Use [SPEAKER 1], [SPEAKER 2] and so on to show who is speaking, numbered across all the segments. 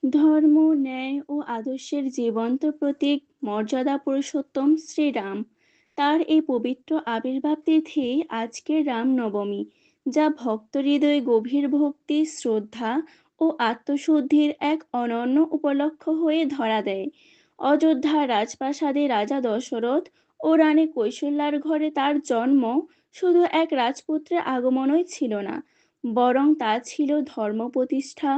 [SPEAKER 1] ধর্ম, ন্যায় ও আদর্শের জীবন্ত প্রতীক মর্যাদা পুরুষোত্তম শ্রীরাম। তার এই পবিত্র আবির্ভাব তিথি আজকের রামনবমী, যা ভক্ত হৃদয়ে গভীর ভক্তি, শ্রদ্ধা ও আত্মশুদ্ধির এক অনন্য উপলক্ষ হয়ে ধরা দেয়। অযোধ্যার রাজপ্রাসাদে রাজা দশরথ ও রানী কৌশল্যার ঘরে তার জন্ম শুধু এক রাজপুত্রের আগমনই ছিল না, বরং তা ছিল ধর্ম প্রতিষ্ঠা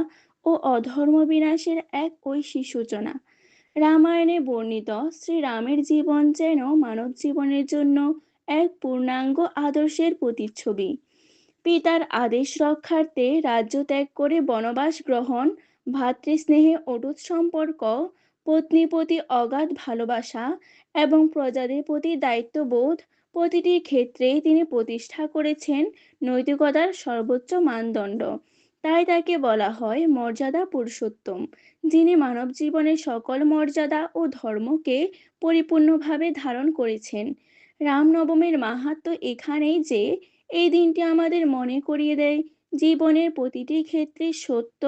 [SPEAKER 1] ও অধর্ম বিনাশের এক ঐশী সূচনা। রামায়ণে বর্ণিত শ্রীরামের জীবন যেন মানব জীবনের জন্য এক পূর্ণাঙ্গ আদর্শের প্রতিচ্ছবি। পিতার আদেশ রক্ষার্থে রাজ্য ত্যাগ করে বনবাস গ্রহণ, ভ্রাতৃস্নেহে অটুট সম্পর্ক, পত্নী প্রতি অগাধ ভালোবাসা এবং প্রজাদের প্রতি দায়িত্ববোধ, প্রতিটি ক্ষেত্রেই তিনি প্রতিষ্ঠা করেছেন নৈতিকতার সর্বোচ্চ মানদণ্ড। তাই তাকে বলা হয় মর্যাদা পুরুষোত্তম, যিনি মানব জীবনের সকল মর্যাদা ও ধর্মকে পরিপূর্ণভাবে ধারণ করেছেন। রামনবমীর মাহাত্ম্য এখানেই যে এই দিনটি আমাদের মনে করিয়ে দেয় জীবনের প্রতিটি ক্ষেত্রে সত্য,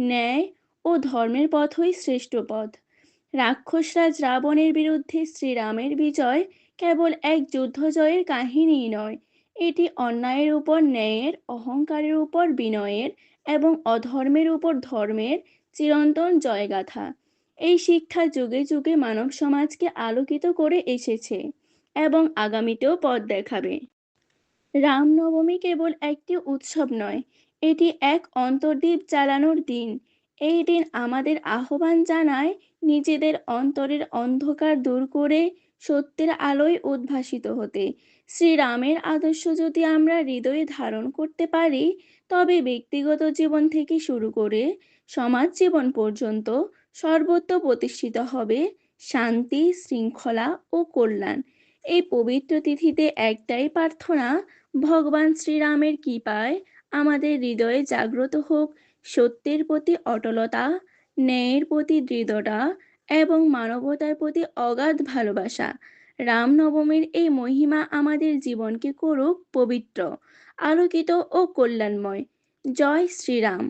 [SPEAKER 1] ন্যায় ও ধর্মের পথই শ্রেষ্ঠ পথ। রাক্ষসরাজ রাবণের বিরুদ্ধে শ্রীরামের বিজয় কেবল এক যুদ্ধ জয়ের কাহিনীই নয়, এটি অন্যায়ের উপর ন্যায়ের, অহংকারের উপর বিনয়ের এবং অধর্মের উপর ধর্মের চিরন্তন জয়গাথা। এই শিক্ষা যুগে যুগে মানব সমাজকে আলোকিত করে এসেছে এবং আগামীতেও পথ দেখাবে। রামনবমী কেবল একটি উৎসব নয়, এটি এক অন্তর্দীপ জ্বালানোর দিন। এই দিন আমাদের আহ্বান জানায় নিজেদের অন্তরের অন্ধকার দূর করে সত্যের আলোয় উদ্ভাসিত হতে। শ্রীরামের আদর্শ যদি আমরা হৃদয়ে ধারণ করতে পারি, তবে ব্যক্তিগত জীবন থেকে শুরু করে সমাজ জীবন পর্যন্ত সর্বত্র প্রতিষ্ঠিত হবে শান্তি, শৃঙ্খলা ও কল্যাণ। এই পবিত্র তিথিতে একটাই প্রার্থনা, ভগবান শ্রীরামের কৃপায় আমাদের হৃদয়ে জাগ্রত হোক সত্যের প্রতি অটলতা, ন্যায়ের প্রতি দৃঢ়তা এবং মানবতার প্রতি অগাধ ভালোবাসা। রামনবমীর এই মহিমা আমাদের জীবনকে করুক পবিত্র, আলোকিত ও কল্যাণময়। জয় শ্রীরাম।